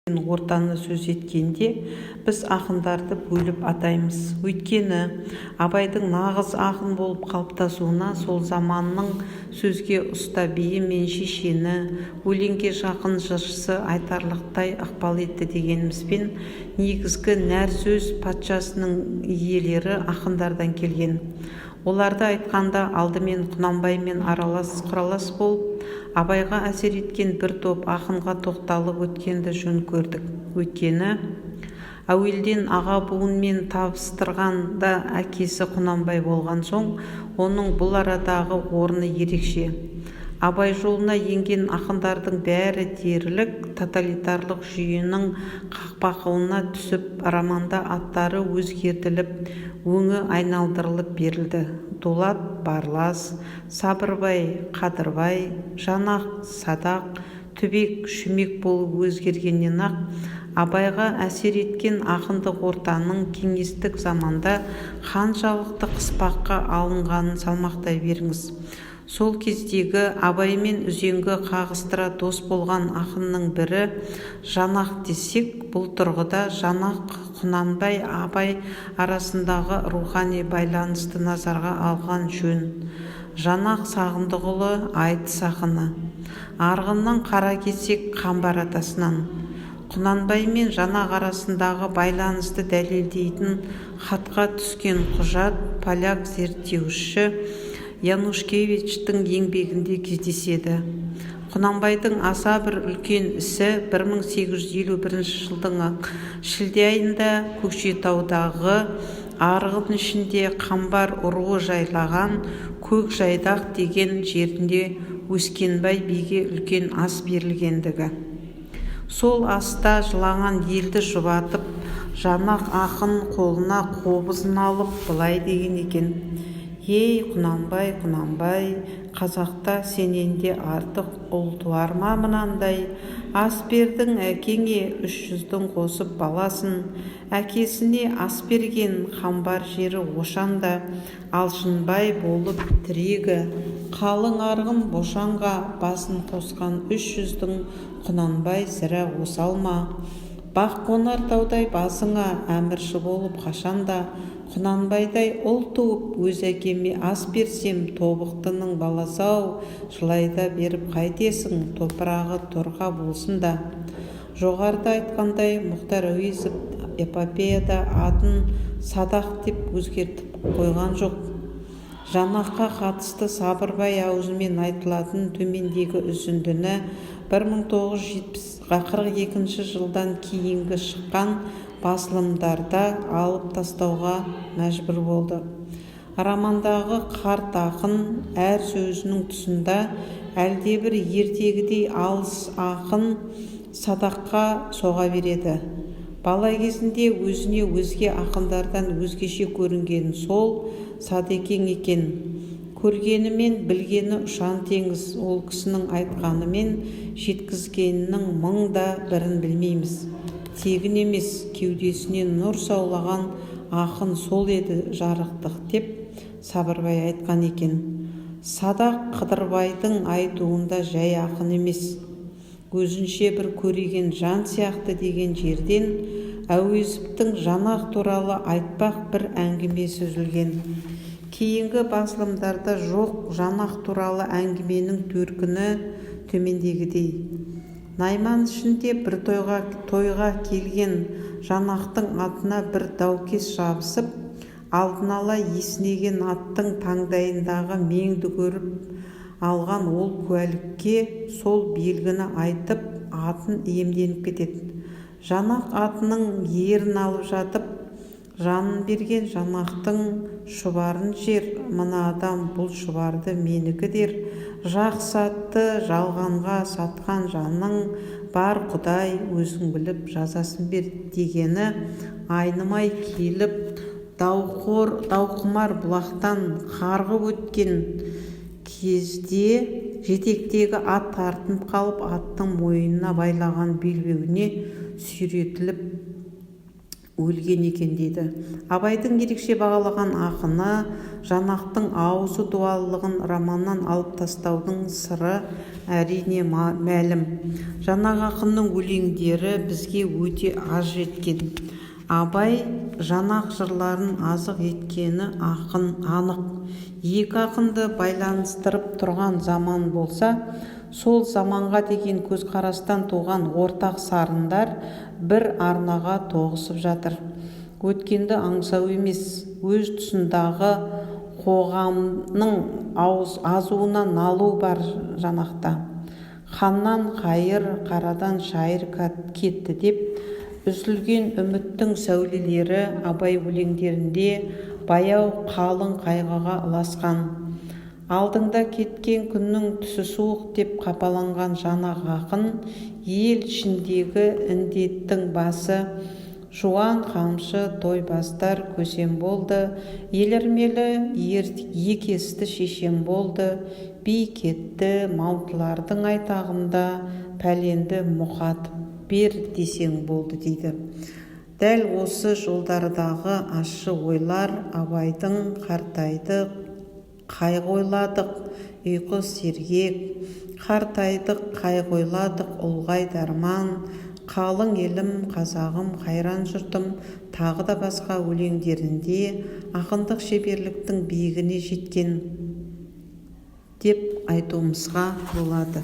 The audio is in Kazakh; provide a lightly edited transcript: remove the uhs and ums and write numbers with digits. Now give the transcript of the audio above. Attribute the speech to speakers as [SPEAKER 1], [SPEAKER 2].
[SPEAKER 1] ортаны сөз еткенде біз ақындарды бөліп атаймыз. Өйткені Абайдың нағыз ақын болып қалыптасуына сол заманның сөзге ұста биі мен шешені, өлеңге жақын жыршысы айтарлықтай ықпал етті дегенімізбен, негізгі нәр сөз патшасының иелері ақындардан келген. Оларды айтқанда алдымен Құнанбаймен аралас-құралас болып, Абайға әсер еткен бір топ ақынға тоқталып өткенді жөн көрдік. Өйткені әуелден аға буынмен табыстырған да әкесі Құнанбай болған соң, оның бұл арадағы орны ерекше. Абай жолына енген ақындардың бәрі дерлік тоталитарлық жүйенің қақпақылына түсіп, романда аттары өзгертіліп, өңі айналдырылып берілді. Дулат Барлас, Сабырбай Қадырбай, Жанақ Садақ, Түбек Шүмек болып өзгергеннен-ақ Абайға әсер еткен ақындық ортаның кеңестік заманда қаншалықты қыспаққа алынғанын салмақтай беріңіз. Сол кездегі Абаймен үзеңгі қағыстыра дос болған ақынның бірі Жанақ десек, бұл тұрғыда Жанақ Құнанбай Абай арасындағы рухани байланысты назарға алған жөн. Жанақ Сағындықұлы айтыс ақыны, арғыннан қара кесек қамбар атасынан. Құнанбай мен Жанақ арасындағы байланысты дәлелдейтін хатқа түскен құжат поляк зерттеуші Янушкевичтің еңбегінде кездеседі. Құнанбайдың аса бір үлкен ісі 1851 жылдың шілде айында Көкшетаудағы арғын ішінде қамбар ұруы жайлаған Көкжайдақ деген жерінде Өскенбай биге үлкен ас берілгендігі. Сол аста жылаған елді жұбатып, Жанақ ақын қолына қобызын алып былай деген екен: «Ей Құнанбай, Құнанбай, қазақта сенен де артық ұл туар ма мынандай? Ас бердің әкеңе 300-дің қосып баласын, әкесіне ас берген қамбар жері Ошанда, Алшынбай болып тірегі, қалың арғын Бошанға басын қосқан 300-дің Құнанбай сірә осал ма? Бақ қонар таудай басыңа әмірші болып қашанда, Құнанбайдай ұл туып өз әкеме ас берсем, тобықтының баласы-ау, жылайда беріп қайтесің, топырағы торқа болсын да». Жоғарыда айтқандай, Мұхтар Әуезов эпопеяда атын Садақ деп өзгертіп қойған жоқ. Жанаққа қатысты Сабырбай аузымен айтылатын төмендегі үзіндіні 1942 жылдан кейінгі шыққан басылымдарда алып тастауға мәжбүр болды. Романдағы қарт ақын әр сөзінің тұсында әлдебір ертегідей алыс ақын Садаққа соға береді. Бала кезінде өзіне өзге ақындардан өзгеше көрінген сол Садекең екен. Көргені мен білгені ұшан теңіз, ол кісінің айтқаны мен жеткізгенінің мың да бірін білмейміз. Тегін емес, кеудесінен нұр саулаған ақын сол еді жарықтық деп Сабырбай айтқан екен. Садақ Қыдырбайдың айтуында жай ақын емес, өзінше бір көреген жан сияқты деген жерден Әуезовтің Жанақ туралы айтпақ бір әңгімесі үзілген. Кейінгі басылымдарда жоқ Жанақ туралы әңгіменің төркіні төмендегідей: Найман ішінде бір тойға келген Жанақтың атына бір даукес жабысып, алдын ала есінеген аттың таңдайындағы меңді көріп алған ол куәлікке сол белгіні айтып, атын иемденіп кетеді. Жанақ атының ерін алып жатып, жанын берген Жанақтың шұбарын жер, мына адам бұл шұбарды менікі дер. Жақсы атты жалғанға сатқан жанның бар, Құдай өзің біліп жазасын бер дегені айнымай келіп, дауқұмар бұлақтан қарғып өткен кезде жетектегі ат тартынып қалып, аттың мойнына байлаған белбеуіне сүйретіліп өлген екен дейді. Абайдың ерекше бағалаған ақыны Жанақтың аузы дуалылығын романнан алып тастаудың сыры әрине мәлім. Жанақ ақынның өлеңдері бізге өте аз жеткен. Абай Жанақ жырларын азық еткені анық. Екі ақынды байланыстырып тұрған заман болса, сол заманға деген көзқарастан туған ортақ сарындар бір арнаға тоғысып жатыр. Өткенді аңсау емес, өз тұсындағы қоғамның азуына налу бар Жанақта. Ханнан қайыр, қарадан шайыр кетті деп үзілген үміттің сәулелері Абай өлеңдерінде баяу қалың қайғыға ұласқан. Алдыңда кеткен күннің түсі суық деп қапаланған Жанақ ақын ел ішіндегі індеттің басы, жуан қамшы тойбастар көсем болды, елірмелі екесті шешем болды, би кетті маутылардың айтағында, пәленді мұқатып бер десең болды дейді. Дәл осы жолдардағы ащы ойлар Абайдың қартайдық, қайғы ойладық, ұйқы сергек, қартайдық, қайғы ойладық, ұлғай дарман, қалың елім, қазағым, қайран жұртым тағы да басқа өлеңдерінде ақындық шеберліктің биігіне жеткен деп айтуымызға болады.